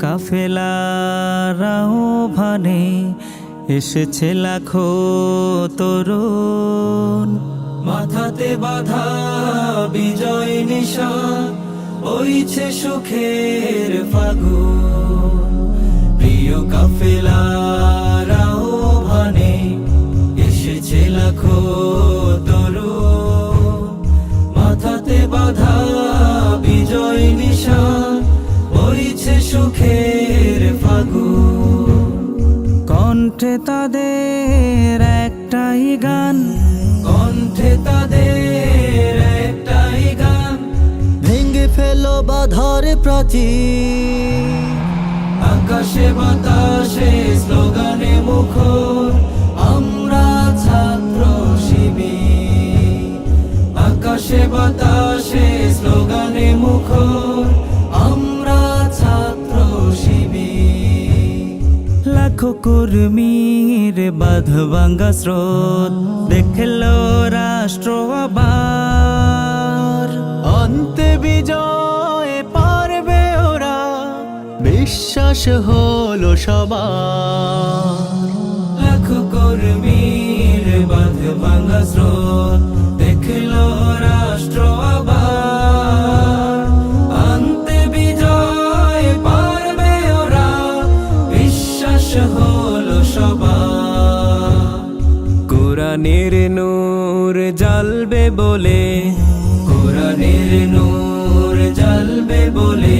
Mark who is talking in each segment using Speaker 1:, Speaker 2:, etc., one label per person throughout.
Speaker 1: কাফেলার আহ্বানে এসেছে লাখো তরুণ, মাথাতে বাঁধা বিজয় নিশান, বইছে সুখের ফাগুন। প্রিয় কাফেলার আহ্বানে এসেছে লাখো তরুণ, মাথাতে বাঁধা বিজয় নিশান, বইছে সুখের ফাগুন। কণ্ঠে তাদের একটাই গান, কণ্ঠে তাদের একটাই গান,
Speaker 2: ভেঙে ফেলো বাধার প্রাচীর।
Speaker 1: আকাশে বাতাসে স্লোগানে মুখর, আমরা ছাত্র শিবির। আকাশে বাতাসে স্লোগানে মুখর, আমরা ছাত্র শিবির। লাখো কর্মীর বাঁধ ভাঙ্গা স্রোত দেখলো রাষ্ট্র আবার,
Speaker 2: অন্তে বিজয় পারবে ওরা, বিশ্বাস হলো সবার।
Speaker 1: লাখো কর্মীর বাঁধ ভাঙ্গা স্রোত দেখলো রাষ্ট্র আবার, আনতে বিজয় পারবে ওরা, বিশ্বাস হলো সবার। কোরআনের নূর জ্বালবে বলে, কোরআনের নূর জ্বালবে বলে,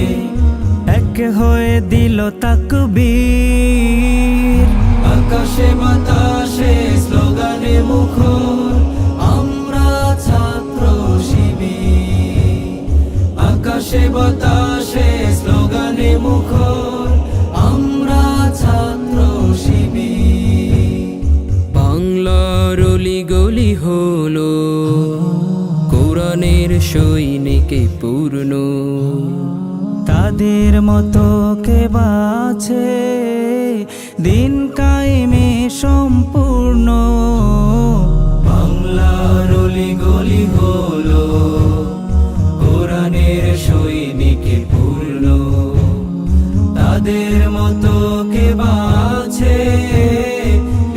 Speaker 1: এক হয়ে দিল তাকবীর। আকাশে বাতাসে স্লোগানে মুখর, আমরা ছাত্র শিবির। আকাশে বাতাসে স্লোগানে মুখর, আমরা ছাত্র শিবির। বাংলার অলি গলি হলো কোরআনের সৈনিকে পূর্ণ, তাদের মতো কে বাছে দিন কায়েমে সম্পূর্ণ। বাংলার অলি গলি হলো কোরআনের সৈনিকে পূর্ণ, তাদের মতো কে বাছে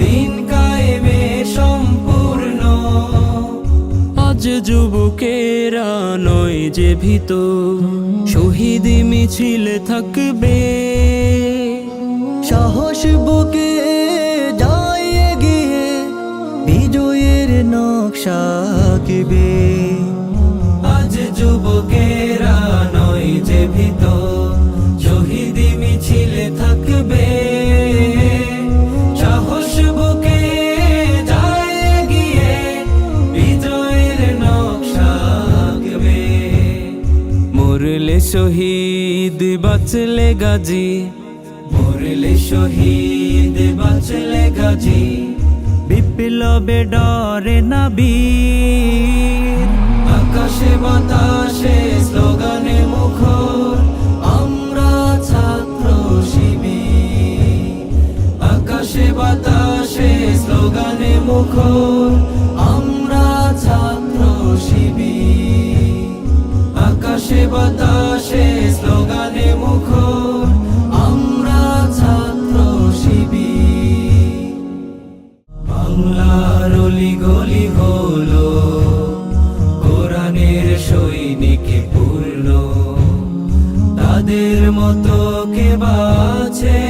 Speaker 1: দিন কায়েমে সম্পূর্ণ। আজ যুবকেরা নয় যে ভীত, শহীদ মিছিল থাকবে,
Speaker 2: সাহস বুকে যায় এগিয়ে, বিজয়ের নকশা আঁকবে।
Speaker 1: আজ যুবকেরা নয় যে ভীত, শহীদ মিছিল থাকবে, সাহস বুকে যায় এগিয়ে, বিজয়ের নকশা আঁকবে। মরলে শহীদ বাঁচলে গাজী, মরলে শহীদ বাঁচলে গাজী, বিপ্লবে ডরে না বীর। আকাশে বাতাসে স্লোগানে মুখর, আমরা ছাত্র শিবির। আকাশে বাতাসে স্লোগানে মুখর, আমরা ছাত্র শিবির। আকাশে বাতাসে স্লোগানে মুখর, আমরা ছাত্র শিবির। বাংলার অলি গলি হলো কোরআনের সৈনিকে পূর্ণ, তাদের মতো কে বাছে